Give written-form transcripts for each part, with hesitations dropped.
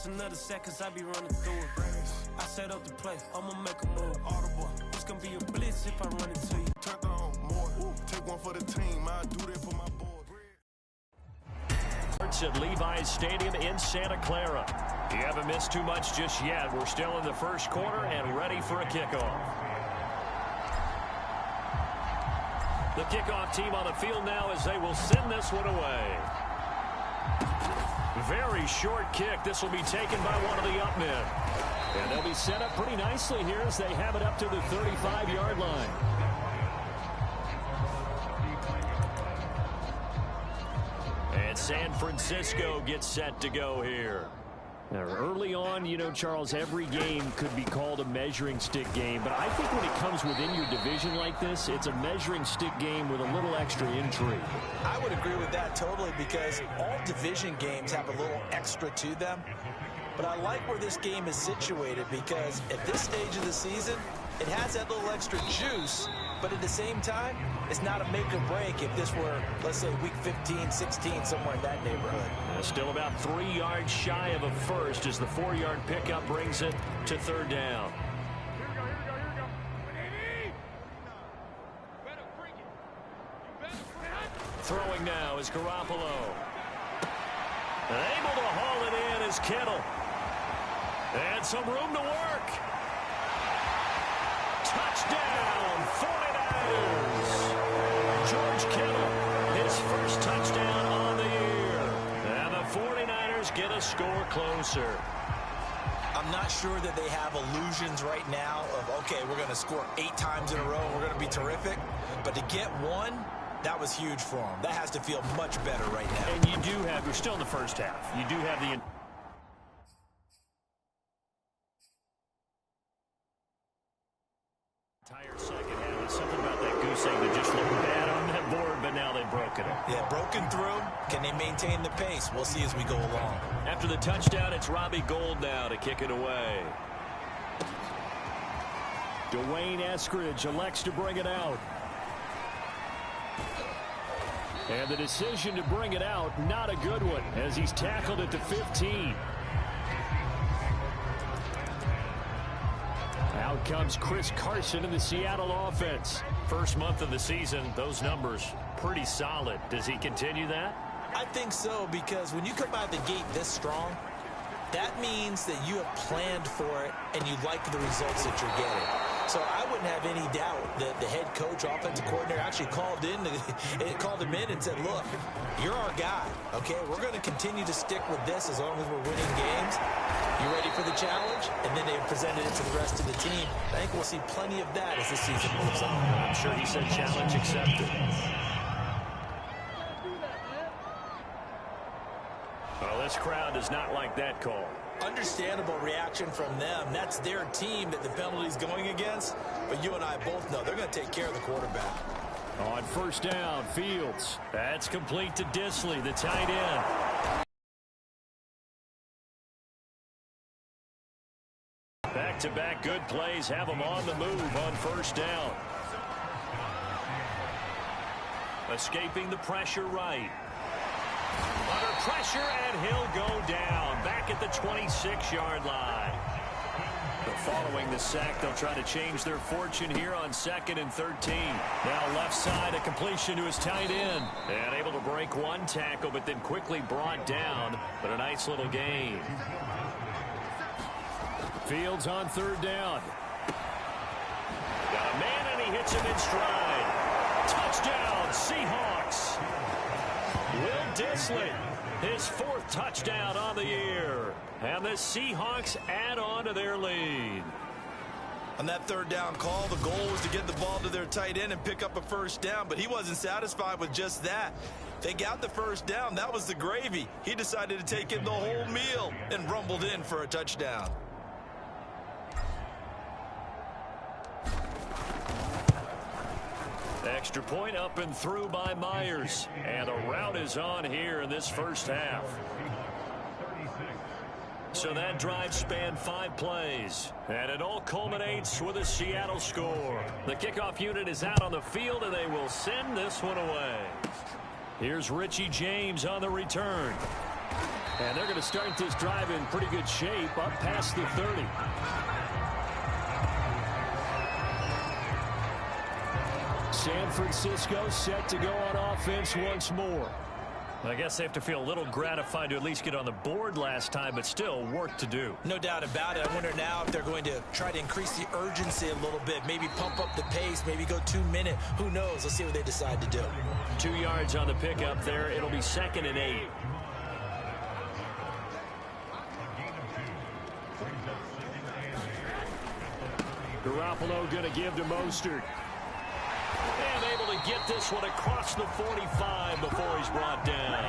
Just another seconds, I be running through it. I set up the play, I'ma make a move. Audible, it's gonna be a blitz if I run into you. Turn on more, take one for the team, I do that for my boy. At Levi's Stadium in Santa Clara. You haven't missed too much just yet. We're still in the first quarter and ready for a kickoff. The kickoff team on the field now as they will send this one away. Very short kick. This will be taken by one of the up men. And they'll be set up pretty nicely here as they have it up to the 35-yard line. And San Francisco gets set to go here. Now, early on, you know, Charles, every game could be called a measuring stick game. But I think when it comes within your division like this, it's a measuring stick game with a little extra intrigue. I would agree with that totally because all division games have a little extra to them. But I like where this game is situated because at this stage of the season, it has that little extra juice. But at the same time, it's not a make or break if this were, let's say, week 15, 16, somewhere in that neighborhood. Still about 3 yards shy of a first as the 4-yard pickup brings it to third down. Throwing now is Garoppolo. Able to haul it in is Kittle. And some room to work. Touchdown, 49ers. George Kittle, his first touchdown on the year. And the 49ers get a score closer. I'm not sure that they have illusions right now of, okay, we're going to score 8 times in a row. We're going to be terrific. But to get one, that was huge for them. That has to feel much better right now. And you do have, you're still in the first half. You do have the entire second half. It's something about that goose egg that just looked bad on that board, but now they've broken it. Yeah, broken through. Can they maintain the pace? We'll see as we go along. After the touchdown, it's Robbie Gould now to kick it away. Dwayne Eskridge elects to bring it out. And the decision to bring it out, not a good one, as he's tackled at the 15. Out comes Chris Carson in the Seattle offense. First month of the season, those numbers pretty solid. Does he continue that? I think so, because when you come out of the gate this strong, that means that you have planned for it and you like the results that you're getting. So I wouldn't have any doubt that the head coach, offensive coordinator, actually called him in and said, look, you're our guy, okay? We're going to continue to stick with this as long as we're winning games. You ready for the challenge? And then they presented it to the rest of the team. I think we'll see plenty of that as the season moves on. I'm sure he said challenge accepted. Well, this crowd does not like that call. Understandable reaction from them. That's their team that the penalty's going against. But you and I both know they're going to take care of the quarterback. On first down, Fields. That's complete to Disley, the tight end. Back-to-back good plays have them on the move on first down. Escaping the pressure right. Under pressure, and he'll go down. Back at the 26-yard line. But following the sack, they'll try to change their fortune here on 2nd and 13. Now left side, a completion to his tight end. And able to break one tackle, but then quickly brought down. But a nice little gain. Fields on third down. Got a man, and he hits him in stride. Touchdown, Seahawks. Will Disley, his 4th touchdown on the year. And the Seahawks add on to their lead. On that third down call, the goal was to get the ball to their tight end and pick up a first down, but he wasn't satisfied with just that. They got the first down. That was the gravy. He decided to take in the whole meal and rumbled in for a touchdown. Extra point up and through by Myers. And a route is on here in this first half. So that drive spanned 5 plays. And it all culminates with a Seattle score. The kickoff unit is out on the field, and they will send this one away. Here's Richie James on the return. And they're going to start this drive in pretty good shape up past the 30. San Francisco set to go on offense once more. I guess they have to feel a little gratified to at least get on the board last time, but still work to do. No doubt about it. I wonder now if they're going to try to increase the urgency a little bit, maybe pump up the pace, maybe go 2 minute. Who knows? Let's see what they decide to do. 2 yards on the pickup there. It'll be 2nd and 8. Garoppolo going to give to Mostert. And able to get this one across the 45 before he's brought down.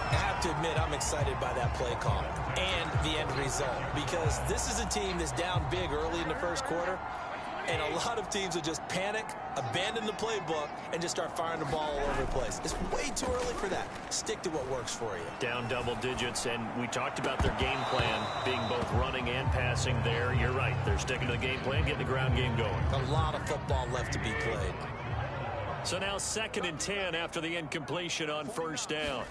I have to admit, I'm excited by that play call and the end result, because this is a team that's down big early in the first quarter, and a lot of teams will just panic, abandon the playbook, and just start firing the ball all over the place. It's way too early for that. Stick to what works for you. Down double digits, and we talked about their game plan being both running and passing there. You're right. They're sticking to the game plan, getting the ground game going. A lot of football left to be played. So now 2nd and 10 after the incompletion on first down.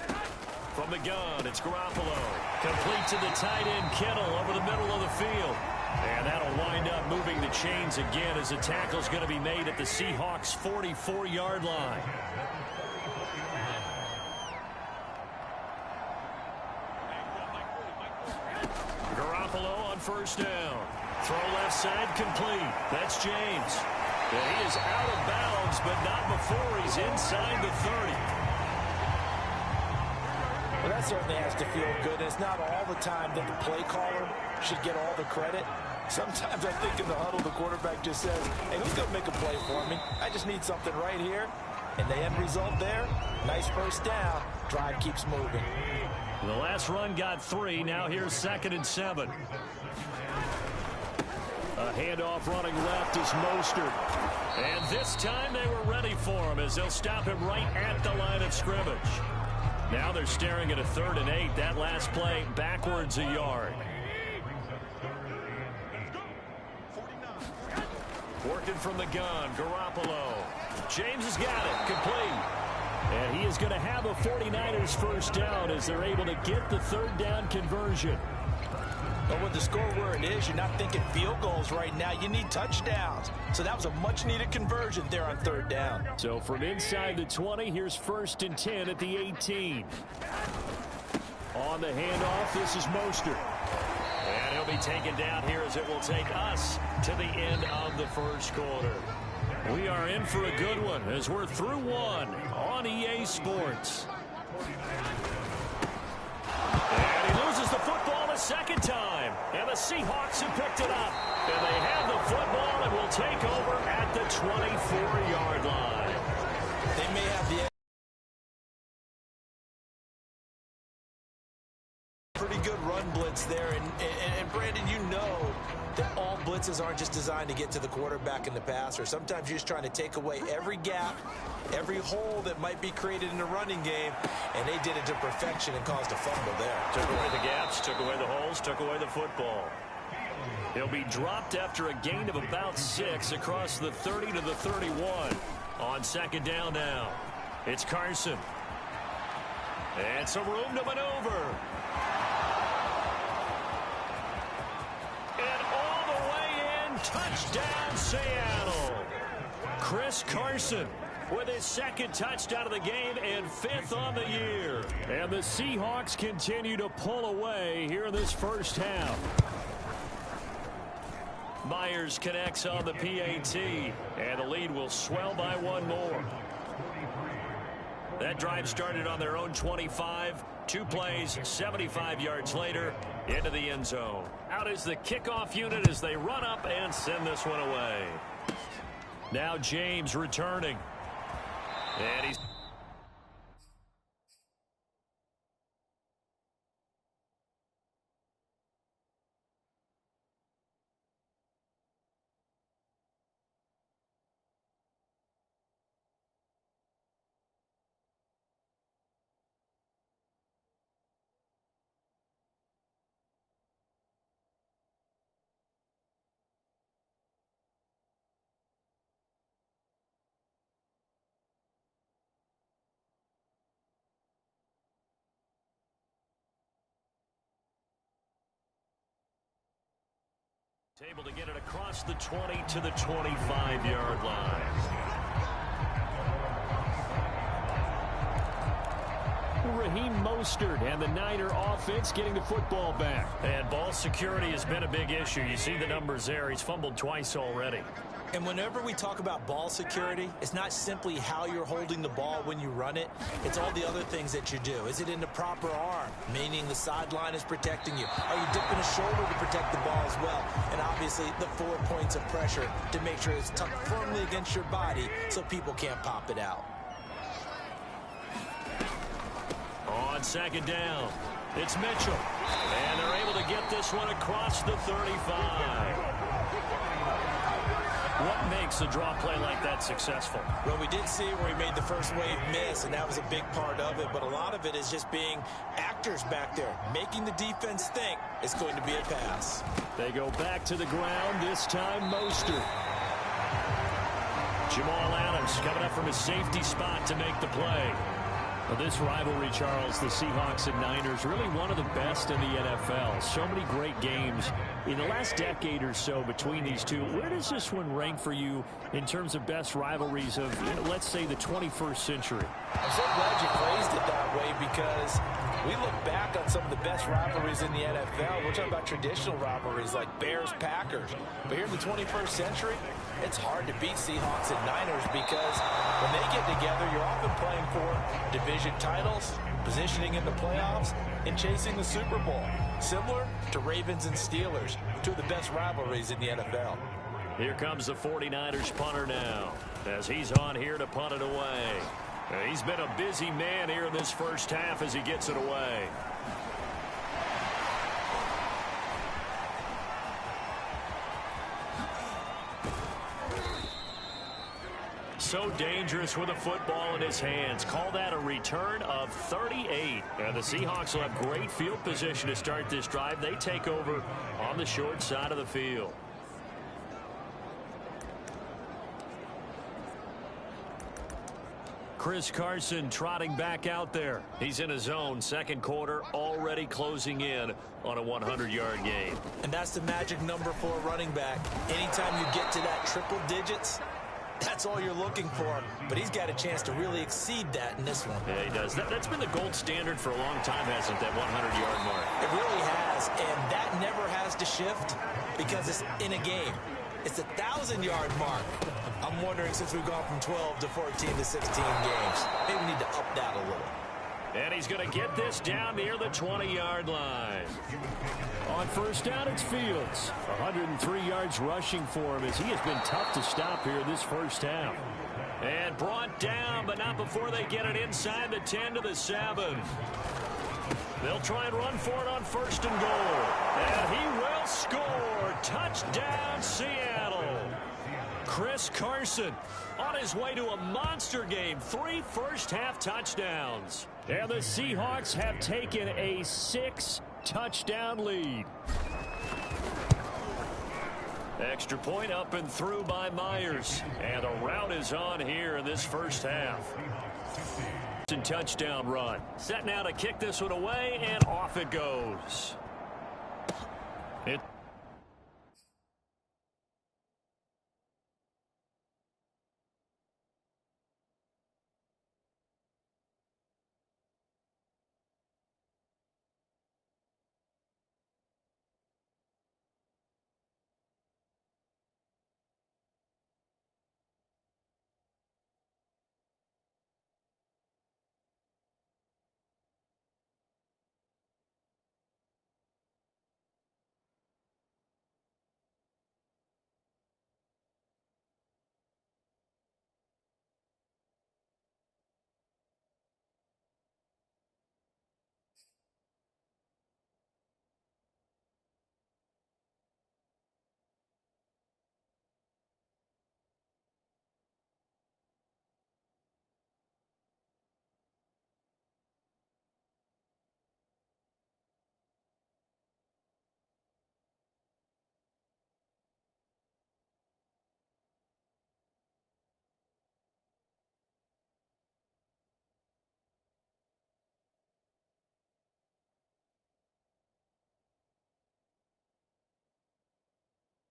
From the gun, it's Garoppolo. Complete to the tight end, Kittle, over the middle of the field. And that'll wind up moving the chains again as the tackle's going to be made at the Seahawks' 44-yard line. Garoppolo on first down. Throw left side complete. That's James. And he is out of bounds, but not before he's inside the 30. Well, that certainly has to feel good. It's not all the time that the play caller should get all the credit. Sometimes I think in the huddle, the quarterback just says, hey, who's going to make a play for me? I just need something right here. And the end result there, nice first down. Drive keeps moving. The last run got 3. Now here's 2nd and 7. A handoff running left is Mostert. And this time they were ready for him as they'll stop him right at the line of scrimmage. Now they're staring at a 3rd and 8. That last play backwards a yard. Working from the gun, Garoppolo. James has got it, complete. And he is going to have a 49ers first down as they're able to get the 3rd down conversion. But with the score where it is, you're not thinking field goals right now. You need touchdowns. So that was a much-needed conversion there on 3rd down. So from inside the 20, here's 1st and 10 at the 18. On the handoff, this is Mostert. And he'll be taken down here as it will take us to the end of the first quarter. We are in for a good one as we're through one on EA Sports. And he loses the football a second time. And the Seahawks have picked it up. And they have the football and will take over at the 24-yard line. They may have the pretty good run blitz there. And Brandon, you know that all blitzes aren't just designed to get to the quarterback in the passer. Sometimes you're just trying to take away every gap, every hole that might be created in the running game, and they did it to perfection and caused a fumble there. Took away the gaps, took away the holes, took away the football. He'll be dropped after a gain of about 6 across the 30 to the 31 on 2nd down now. It's Carson. And some room to maneuver. Touchdown, Seattle. Chris Carson with his 2nd touchdown of the game and 5th on the year. And the Seahawks continue to pull away here in this first half. Myers connects on the PAT, and the lead will swell by 1 more. That drive started on their own 25. 2 plays, 75 yards later, into the end zone. Out is the kickoff unit as they run up and send this one away. Now James returning. And he's Able to get it across the 20 to the 25-yard line. Raheem Mostert and the Niner offense getting the football back. And ball security has been a big issue. You see the numbers there. He's fumbled twice already. And whenever we talk about ball security, it's not simply how you're holding the ball when you run it. It's all the other things that you do. Is it in the proper arm, meaning the sideline is protecting you? Are you dipping a shoulder to protect the ball as well? And obviously, the 4 points of pressure to make sure it's tucked firmly against your body so people can't pop it out. On second down, it's Mitchell. And they're able to get this one across the 35. What makes a draw play like that successful? Well, we did see where he made the first wave miss, and that was a big part of it. But a lot of it is just being actors back there, making the defense think it's going to be a pass. They go back to the ground, this time Mostert. Jamal Adams coming up from his safety spot to make the play. Well, this rivalry, Charles, the Seahawks and Niners, really one of the best in the NFL. So many great games in the last decade or so between these two. Where does this one rank for you in terms of best rivalries of, let's say, the 21st century? I'm so glad you phrased it that way because we look back on some of the best rivalries in the NFL. We're talking about traditional rivalries like Bears-Packers. But here in the 21st century, it's hard to beat Seahawks and Niners because when they get together, you're often playing for division titles, positioning in the playoffs, and chasing the Super Bowl. Similar to Ravens and Steelers, two of the best rivalries in the NFL. Here comes the 49ers punter now as he's on here to punt it away. He's been a busy man here in this first half as he gets it away. So dangerous with a football in his hands. Call that a return of 38. And the Seahawks will have great field position to start this drive. They take over on the short side of the field. Chris Carson trotting back out there. He's in his zone. Second quarter already closing in on a 100-yard game. And that's the magic number for a running back. Anytime you get to that triple digits, that's all you're looking for. But he's got a chance to really exceed that in this one. Yeah, he does. That's been the gold standard for a long time, hasn't it, that 100-yard mark? It really has, and that never has to shift because it's in a game. It's a 1,000-yard mark. I'm wondering, since we've gone from 12 to 14 to 16 games, maybe we need to up that a little. And he's going to get this down near the 20-yard line. On first down, it's Fields. 103 yards rushing for him as he has been tough to stop here this first half. And brought down, but not before they get it inside the 10 to the 7. They'll try and run for it on first and goal. And he will score. Touchdown, Seattle. Chris Carson on his way to a monster game. 3 first-half touchdowns. And the Seahawks have taken a 6-touchdown lead. Extra point up and through by Myers. And the route is on here in this first half. Touchdown run. Set now to kick this one away, and off it goes.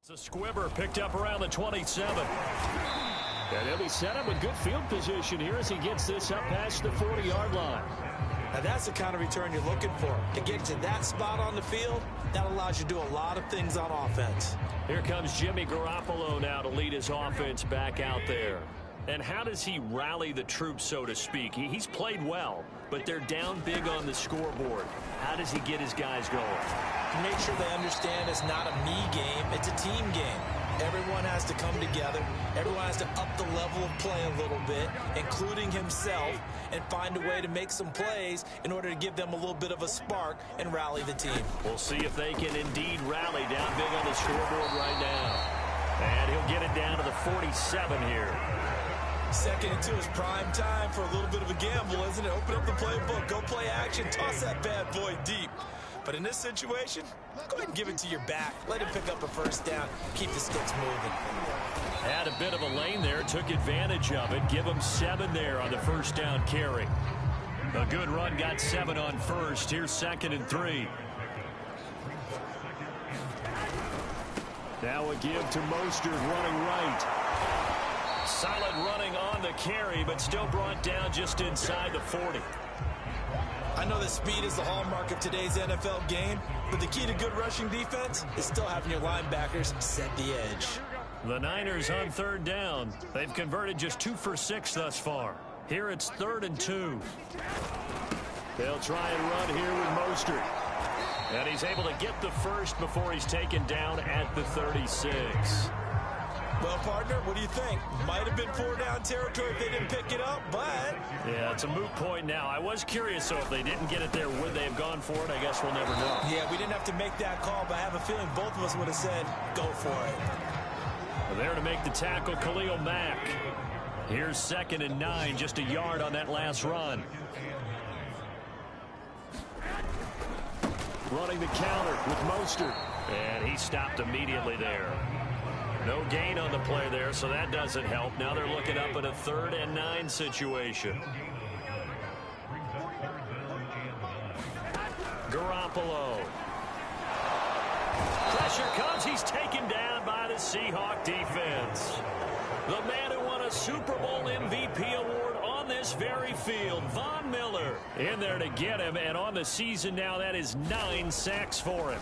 It's a squibber picked up around the 27. And he'll be set up with good field position here as he gets this up past the 40-yard line. Now that's the kind of return you're looking for. To get to that spot on the field, that allows you to do a lot of things on offense. Here comes Jimmy Garoppolo now to lead his offense back out there. And how does he rally the troops, so to speak? He's played well, but they're down big on the scoreboard. How does he get his guys going? To make sure they understand it's not a me game, it's a team game. Everyone has to come together. Everyone has to up the level of play a little bit, including himself, and find a way to make some plays in order to give them a little bit of a spark and rally the team. We'll see if they can indeed rally down big on the scoreboard right now. And he'll get it down to the 47 here. 2nd and 2 is prime time for a little bit of a gamble, isn't it? Open up the playbook, go play action, toss that bad boy deep. But in this situation, go ahead and give it to your back. Let him pick up a first down. Keep the sticks moving. Had a bit of a lane there, took advantage of it. Give him 7 there on the first down carry. A good run, got 7 on first. Here's 2nd and 3. Now a give to Mostert running right. Solid running on the carry, but still brought down just inside the 40. I know that speed is the hallmark of today's NFL game, but the key to good rushing defense is still having your linebackers set the edge. The Niners on 3rd down. They've converted just 2 for 6 thus far. Here it's 3rd and 2. They'll try and run here with Mostert. And he's able to get the first before he's taken down at the 36. Well, partner, what do you think? Might have been 4-down territory if they didn't pick it up, but... Yeah, it's a moot point now. I was curious, so if they didn't get it there, would they have gone for it? I guess we'll never know. Yeah, we didn't have to make that call, but I have a feeling both of us would have said, go for it. There to make the tackle, Khalil Mack. Here's 2nd and 9, just a yard on that last run. Running the counter with Mostert. And he stopped immediately there. No gain on the play there, so that doesn't help. Now they're looking up at a 3rd and 9 situation. Garoppolo. Pressure comes. He's taken down by the Seahawk defense. The man who won a Super Bowl MVP award on this very field, Von Miller, in there to get him. And on the season now, that is 9 sacks for him.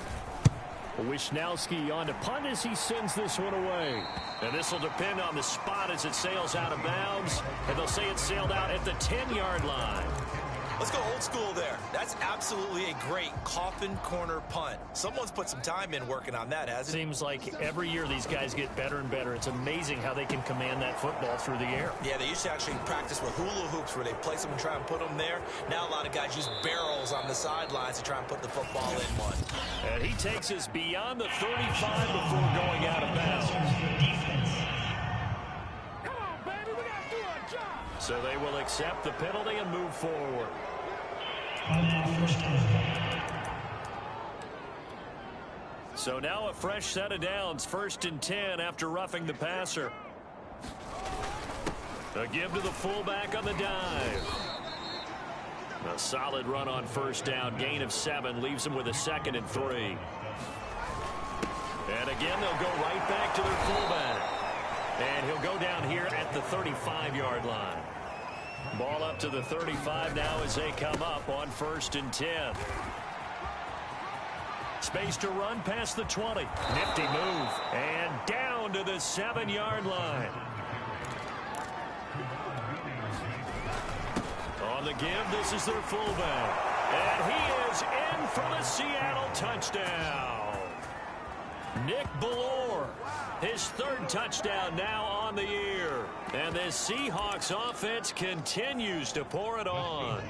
Wisnowski on to punt as he sends this one away. And this will depend on the spot as it sails out of bounds. And they'll say it sailed out at the 10-yard line. Let's go old school there. That's absolutely a great coffin corner punt. Someone's put some time in working on that, hasn't it? Seems like every year these guys get better and better. It's amazing how they can command that football through the air. Yeah, they used to actually practice with hula hoops where they place them and try and put them there. Now a lot of guys use barrels on the sidelines to try and put the football in one. And he takes us beyond the 35 before going out of bounds. So they will accept the penalty and move forward. So now a fresh set of downs, 1st and 10 after roughing the passer. A give to the fullback on the dive. A solid run on 1st down, gain of 7, leaves him with a 2nd and 3. And again, they'll go right back to their fullback. And he'll go down here at the 35-yard line. Ball up to the 35 now as they come up on 1st and 10. Space to run past the 20. Nifty move. And down to the 7-yard line. On the give, this is their fullback. And he is in for the Seattle touchdown. Nick Ballore, his 3rd touchdown now on the year. And this Seahawks offense continues to pour it on.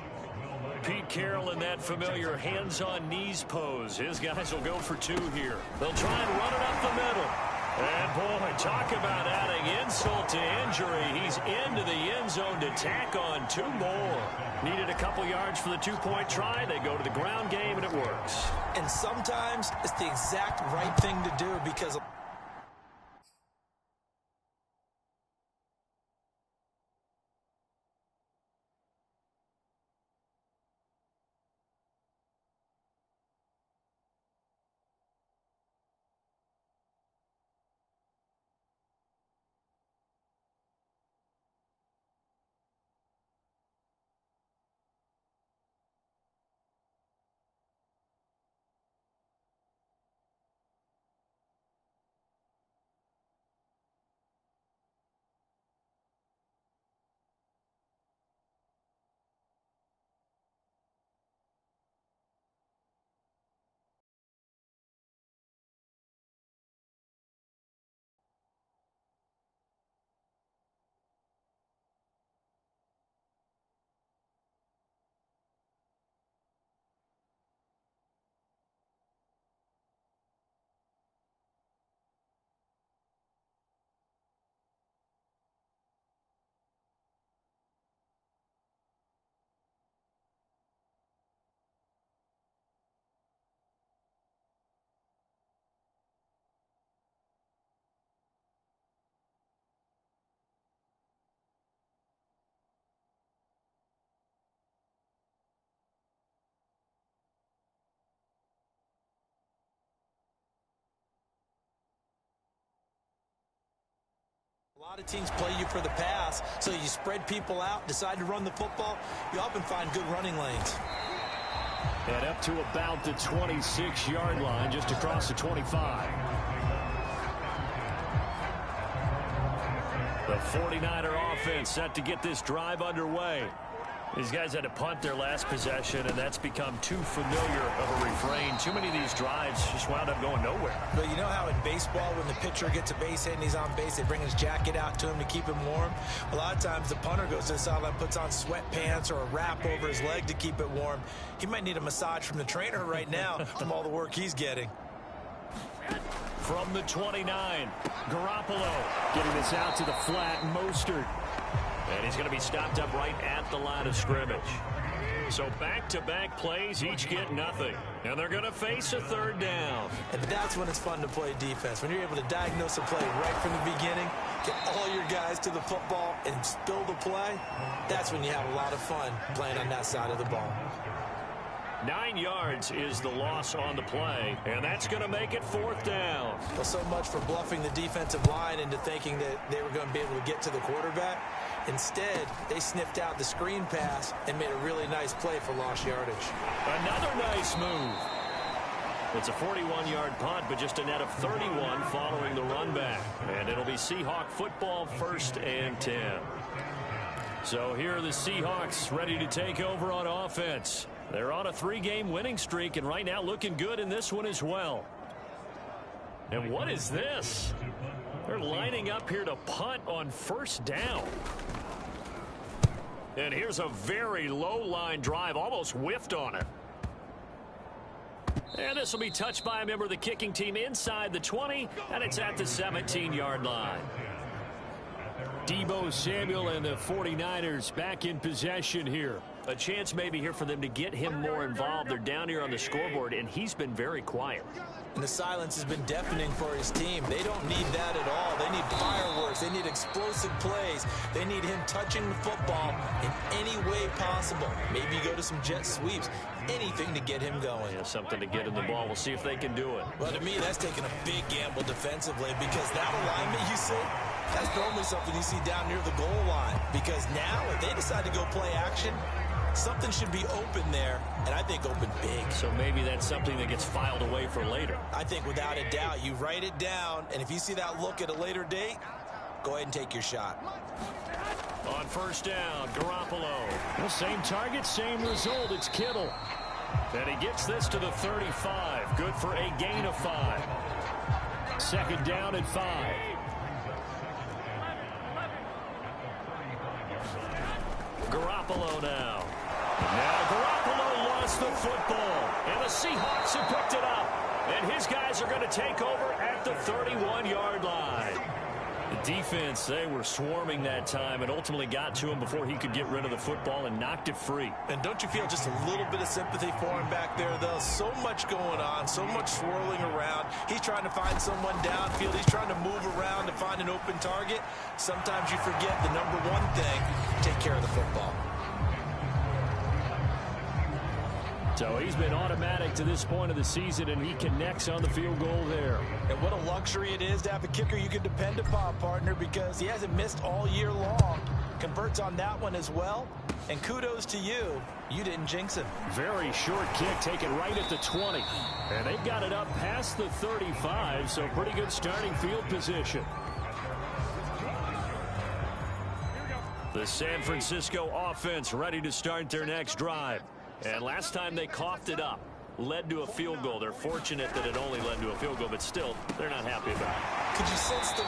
Pete Carroll in that familiar hands-on knees pose. His guys will go for 2 here. They'll try and run it up the middle. And boy, talk about adding insult to injury. He's into the end zone to tack on 2 more. Needed a couple yards for the 2-point try. They go to the ground game, and it works. And sometimes it's the exact right thing to do because A lot of teams play you for the pass, so you spread people out, decide to run the football. You often find good running lanes. And up to about the 26-yard line, just across the 25. The 49er offense set to get this drive underway. These guys had to punt their last possession, and that's become too familiar of a refrain. Too many of these drives just wound up going nowhere. But you know how in baseball, when the pitcher gets a base hit and he's on base, they bring his jacket out to him to keep him warm? A lot of times the punter goes to the sideline, puts on sweatpants or a wrap over his leg to keep it warm. He might need a massage from the trainer right now from all the work he's getting. From the 29, Garoppolo getting this out to the flat. Mostert. And he's going to be stopped up right at the line of scrimmage. So back-to-back plays, each get nothing. And they're going to face a third down. And that's when it's fun to play defense. When you're able to diagnose a play right from the beginning, get all your guys to the football and spill the play, that's when you have a lot of fun playing on that side of the ball. 9 yards is the loss on the play, and that's going to make it fourth down. Well, so much for bluffing the defensive line into thinking that they were going to be able to get to the quarterback. Instead, they sniffed out the screen pass and made a really nice play for lost yardage. Another nice move. It's a 41-yard punt, but just a net of 31 following the run back. And it'll be Seahawk football, 1st and 10. So here are the Seahawks ready to take over on offense. They're on a 3-game winning streak, and right now looking good in this one as well. And what is this? They're lining up here to punt on 1st down. And here's a very low-line drive, almost whiffed on it. And this will be touched by a member of the kicking team inside the 20, and it's at the 17-yard line. Deebo Samuel and the 49ers back in possession here. A chance maybe here for them to get him more involved. They're down here on the scoreboard, and he's been very quiet. And the silence has been deafening for his team. They don't need that at all. They need fireworks. They need explosive plays. They need him touching the football in any way possible. Maybe go to some jet sweeps. Anything to get him going. Yeah, something to get in the ball. We'll see if they can do it. Well, to me, that's taking a big gamble defensively, because that alignment you see, that's normally something you see down near the goal line. Because now, if they decide to go play action, something should be open there, and I think open big. So maybe that's something that gets filed away for later. I think without a doubt, you write it down, and if you see that look at a later date, go ahead and take your shot. On 1st down, Garoppolo. Well, same target, same result. It's Kittle. And he gets this to the 35. Good for a gain of 5. 2nd down and 5. Garoppolo now. Now Garoppolo lost the football, and the Seahawks have picked it up. And his guys are going to take over at the 31-yard line. The defense, they were swarming that time and ultimately got to him before he could get rid of the football and knocked it free. And don't you feel just a little bit of sympathy for him back there, though? So much going on, so much swirling around. He's trying to find someone downfield. He's trying to move around to find an open target. Sometimes you forget the number one thing, take care of the football. So he's been automatic to this point of the season, and he connects on the field goal there. And what a luxury it is to have a kicker you can depend upon, partner, because he hasn't missed all year long. Converts on that one as well. And kudos to you. You didn't jinx him. Very short kick taken right at the 20. And they've got it up past the 35, so pretty good starting field position. The San Francisco offense ready to start their next drive. And last time they coughed it up, led to a field goal. They're fortunate that it only led to a field goal, but still, they're not happy about it. Could you sense the